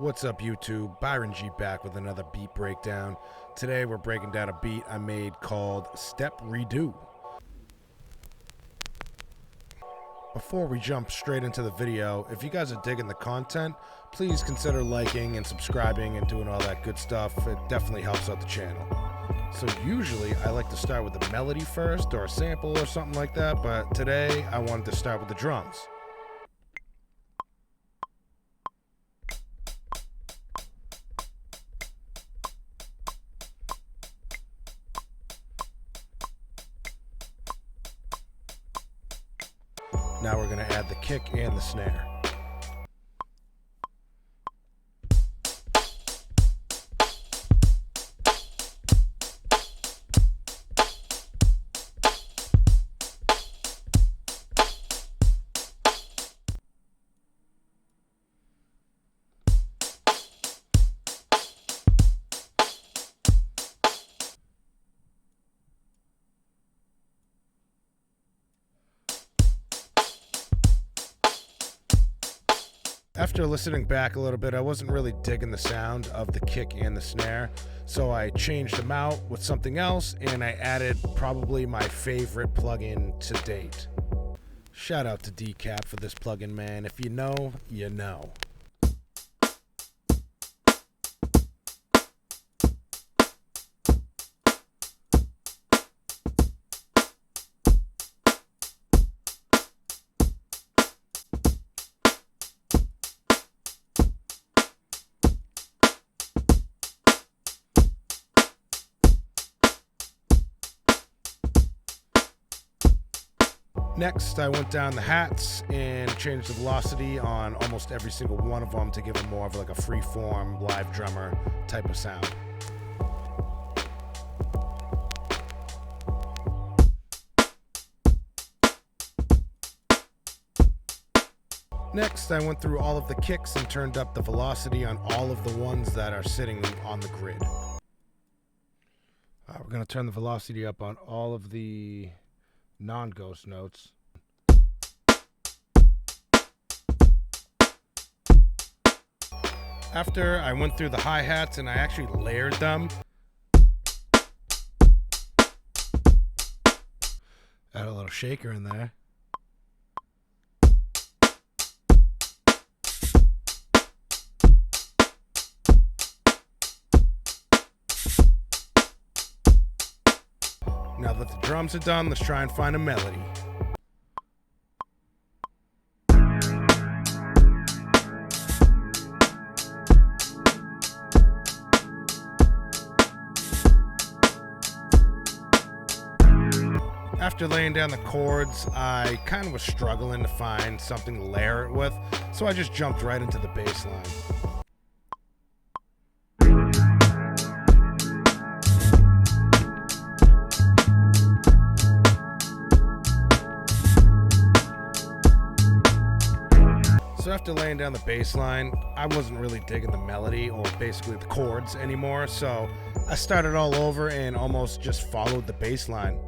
What's up, YouTube? Byron G back with another beat breakdown. Today we're breaking down a beat I made called Step Redo. Before we jump straight into the video, if you guys are digging the content, please consider liking and subscribing and doing all that good stuff. It definitely helps out the channel. So usually I like to start with a melody first or a sample or something like that, but today I wanted to start with the drums. Now we're going to add the kick and the snare. After listening back a little bit, I wasn't really digging the sound of the kick and the snare, so I changed them out with something else, and I added probably my favorite plugin to date. Shout out to Decap for this plugin, man. If you know, you know. Next, I went down the hats and changed the velocity on almost every single one of them to give them more of like a free-form live drummer type of sound. Next, I went through all of the kicks and turned up the velocity on all of the ones that are sitting on the grid. We're going to turn the velocity up on all of the non-ghost notes. After I went through the hi-hats and I actually layered them. Add a little shaker in there. Now that the drums are done, let's try and find a melody. After laying down the chords, I kind of was struggling to find something to layer it with, so I just jumped right into the bass line. So after laying down the bass line, I wasn't really digging the melody or basically the chords anymore, so I started all over and almost just followed the bass line.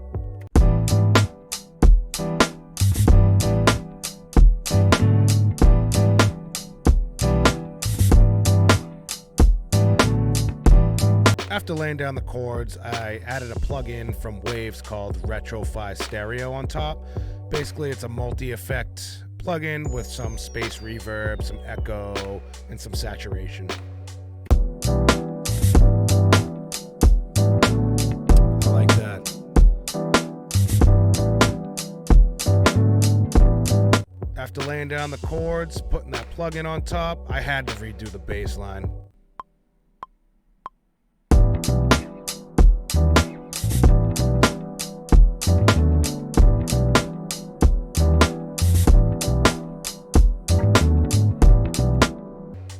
After laying down the chords, I added a plugin from Waves called Retro-Fi Stereo on top. Basically, it's a multi-effect plugin with some space reverb, some echo, and some saturation. I like that. After laying down the chords, putting that plugin on top, I had to redo the bass line.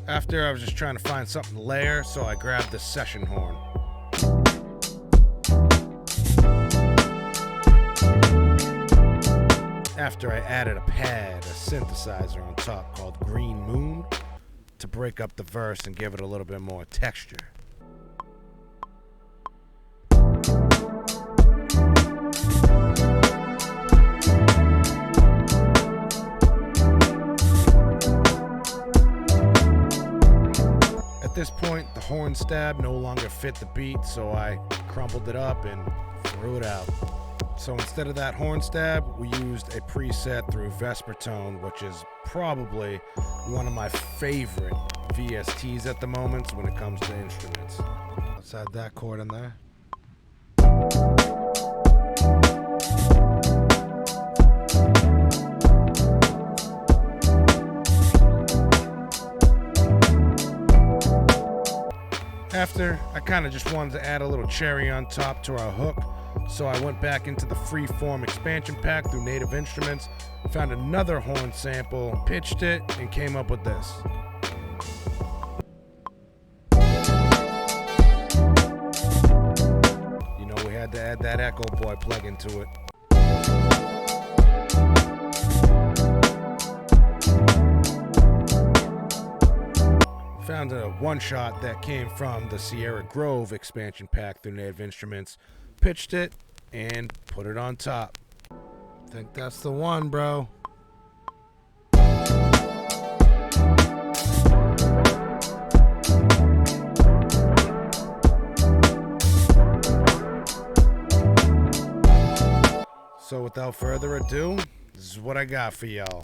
After, I was just trying to find something to layer, so I grabbed the session horn. After, I added a pad, a synthesizer on top called Green Moon to break up the verse and give it a little bit more texture. At this point, the horn stab no longer fit the beat, so I crumpled it up and threw it out. So instead of that horn stab, we used a preset through Vespertone, which is probably one of my favorite VSTs at the moment when it comes to instruments. Let's add that chord in there. After, I kind of just wanted to add a little cherry on top to our hook, so I went back into the freeform expansion pack through Native Instruments, found another horn sample, pitched it, and came up with this. You know, we had to add that Echo Boy plug into it. Found a one-shot that came from the Sierra Grove expansion pack through Native Instruments, pitched it, and put it on top. Think that's the one, bro. So without further ado, this is what I got for y'all.